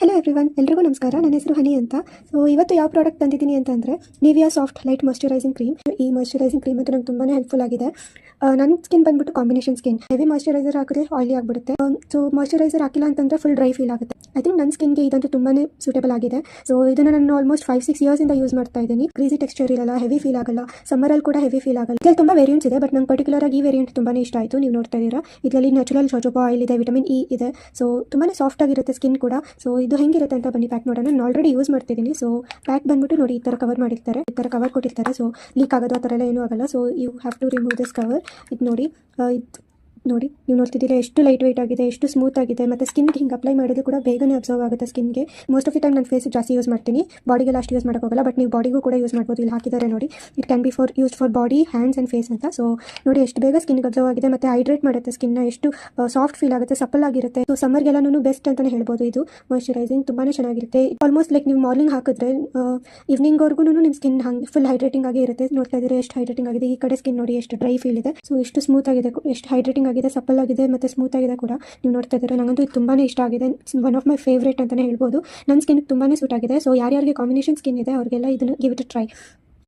Hello everyone, ಎಲ್ರಿಗೂ ನಮಸ್ಕಾರ. ನನ್ನ ಹೆಸರು ಹನಿ ಅಂತ. ಸೊ ಇವತ್ತು ಯಾವ ಪ್ರಾಡಕ್ಟ್ ತಂದಿದ್ದೀನಿ ಅಂತಂದರೆ Nivea soft light moisturising cream. ಈ ಮಾಯಶ್ಚರೈಸಿಂಗ್ ಕ್ರೀಮ್ ಅಂತೂ ನಂಗೆ ತುಂಬಾ ಹೆಲ್ಪ್ಫುಲ್ ಆಗಿದೆ. ನನ್ನ ಸ್ಕಿನ್ ಬಂದ್ಬಿಟ್ಟು ಕಾಂಬಿನೇಷನ್ ಸ್ಕಿನ್. ಹೆವಿ ಮಾಯಶ್ಚರೈಸರ್ ಹಾಕಿದ್ರೆ ಆಯಿಲಿ ಆಗಿಬಿಡುತ್ತೆ. ಸೊ ಮಾಯಶ್ಚರೈಸರ್ ಹಾಕಿಲ್ಲ ಅಂತಂದರೆ ಫುಲ್ ಡ್ರೈ ಫೀಲ್ ಆಗುತ್ತೆ. ಐ ಥಿಂಕ್ ನನ್ನ ಸ್ಕಿನ್ಗೆ ಇದಂತೂ ತುಂಬಾ ಸೂಟೇಬಲ್ ಆಗಿದೆ. ಸೊ ಇದನ್ನು ನಾನು ಆಲ್ಮೋಸ್ಟ್ 5-6 ಇಯರ್ಸಿಂದ ಯೂಸ್ ಮಾಡ್ತಾ ಇದ್ದೀನಿ. ಗ್ರೀಸಿ ಟೆಕ್ಸ್ಚರ್ ಇರಲ್ಲ, ಹೆವಿ ಫೀಲ್ ಆಗಲ್ಲ, ಸಮ್ಮರಲ್ಲಿ ಕೂಡ ಹೆವಿ ಫೀಲ್ ಆಗಲ್ಲ. ಇದರಲ್ಲಿ ತುಂಬ ವೇರಿಯಂಟ್ಸ್ ಇದೆ, ಬಟ್ ನಂಗೆ ಪರ್ಟಿಕ್ಯುಲರ್ ಆಗಿ ಈ ವೇರಿಯಂಟ್ ತುಂಬಾ ಇಷ್ಟ ಆಯಿತು. ನೀವು ನೋಡ್ತಾ ಇದ್ದೀರಾ, ಇದರಲ್ಲಿ ನ್ಯಾಚುರಲ್ ಜೋಜೋಬಾ ಆಯಿಲ್ ಇದೆ, ವಿಟಮಿನ್ ಇ ಇದೆ. ಸೊ ತುಂಬಾ ಸಾಫ್ಟ್ ಆಗಿರುತ್ತೆ ಸ್ಕಿನ್ ಕೂಡ. ಸೊ ಇದು ಹೆಂಗಿರುತ್ತೆ ಅಂತ ಬನ್ನಿ ಪ್ಯಾಕ್ ನೋಡೋಣ. ನಾನು ಆಲ್ರೆಡಿ ಯೂಸ್ ಮಾಡ್ತಿದ್ದೀನಿ. ಸೊ ಪ್ಯಾಕ್ ಬಂದ್ಬಿಟ್ಟು ನೋಡಿ, ಈ ಥರ ಕವರ್ ಮಾಡಿರ್ತಾರೆ, ಈ ಥರ ಕವರ್ ಕೊಟ್ಟಿರ್ತಾರೆ. ಸೊ ಲೀಕ್ ಆಗೋದು ಆ ಥರ ಎಲ್ಲ ಏನೂ ಆಗಲ್ಲ. So you have to remove this cover. ಇದು ನೋಡಿ, ನೀವು ನೋಡ್ತಿದ್ದೀರಾ ಎಷ್ಟು ಲೈಟ್ ವೆಯ್ಟ್ ಆಗಿದೆ, ಎಷ್ಟು ಸ್ಮೂತ್ ಆಗಿದೆ. ಮತ್ತು ಸ್ಕಿನ್ಗೆ ಹಿಂಗೆ ಅಪ್ಲೈ ಮಾಡಿದ್ರು ಕೂಡ ಬೇಗನೆ ಅಬ್ಸರ್ವ್ ಆಗುತ್ತೆ ಸ್ಕಿನ್ಗೆ. ಮೋಸ್ಟ್ ಆಫ್ ದಿ ಟೈಮ್ ನಾನು ಫೇಸ್ ಜಾಸ್ತಿ ಯೂಸ್ ಮಾಡ್ತೀನಿ, ಬಾಡಿಗೆಲ್ಲ ಅಷ್ಟು ಯೂಸ್ ಮಾಡೋಕ್ಕೋಗಲ್ಲ. ಬಟ್ ನೀವು ಬಾಡಿಗೂ ಕೂಡ ಯೂಸ್ ಮಾಡ್ಬೋದು. ಇಲ್ಲಿ ಹಾಕಿದ್ದಾರೆ ನೋಡಿ, it can be used for body, hands and face ಅಂತ. ಸೊ ನೋಡಿ ಎಷ್ಟು ಬೇಗ ಸ್ಕಿನ್ಗೆ ಅಬ್ಸರ್ವ್ ಆಗಿದೆ, ಮತ್ತು ಹೈಡ್ರೇಟ್ ಮಾಡುತ್ತೆ ಸ್ಕಿನ್ನ, ಎಷ್ಟು ಸಾಫ್ಟ್ ಫೀಲ್ ಆಗುತ್ತೆ, ಸಪ್ಪಲ್ ಆಗಿರುತ್ತೆ. ಸೊ ಸಮ್ಮರ್ಗೆಲ್ಲೂ ಬೆಸ್ಟ್ ಅಂತಲೇ ಹೇಳ್ಬೋದು. ಇದು ಮಾಯಶ್ಚರೈಸಿಂಗ್ ತುಂಬಾ ಚೆನ್ನಾಗಿರುತ್ತೆ. ಆಲ್ಮೋಸ್ಟ್ ಲೈಕ್ ನೀವು ಮಾರ್ನಿಂಗ್ ಹಾಕಿದ್ರೆ ಈವ್ನಿಂಗ್ವರೆಗೂ ನಿಮ್ಮ ಸ್ಕಿನ್ ಹಂಗೆ ಫುಲ್ ಹೈಡ್ರೇಟಿಂಗ್ ಆಗಿ ಇರುತ್ತೆ. ನೋಡ್ತಾ ಇದ್ದೀರಾ ಎಷ್ಟು ಹೈಡ್ರೇಟಿಂಗ್ ಆಗಿದೆ. ಈ ಕಡೆ ಸ್ಕಿನ್ ನೋಡಿ ಎಷ್ಟು ಡ್ರೈ ಫೀಲ್ ಇದೆ. ಸೊ ಎಷ್ಟು ಸ್ಮೂತ್ ಆಗಿದೆ, ಎಷ್ಟು ಹೈಡ್ರೇಟಿಂಗ್ ಆಗಿದೆ, ಸಪ್ಪಲ್ ಆಗಿದೆ ಮತ್ತು ಸ್ಮೂತ್ ಆಗಿದೆ ಕೂಡ. ನೀವು ನೋಡ್ತಾ ಇದ್ದೀರಾ, ನನಗಂತೂ ಇದು ತುಂಬಾ ಇಷ್ಟ ಆಗಿದೆ. ಒನ್ ಆಫ್ ಮೈ ಫೇವ್ರೇಟ್ ಅಂತಲೇ ಹೇಳ್ಬೋದು. ನನ್ನ ಸ್ಕಿನ್ಗೆ ತುಂಬಾ ಸೂಟ್ ಆಗಿದೆ. ಸೊ ಯಾರ್ಯಾರಿಗೆ ಕಾಂಬಿನೇಷನ್ ಸ್ಕಿನ್ ಇದೆ ಅವರಿಗೆಲ್ಲ ಇದನ್ನು ಗಿವ್ ಇಟ್ ಟ್ರೈ.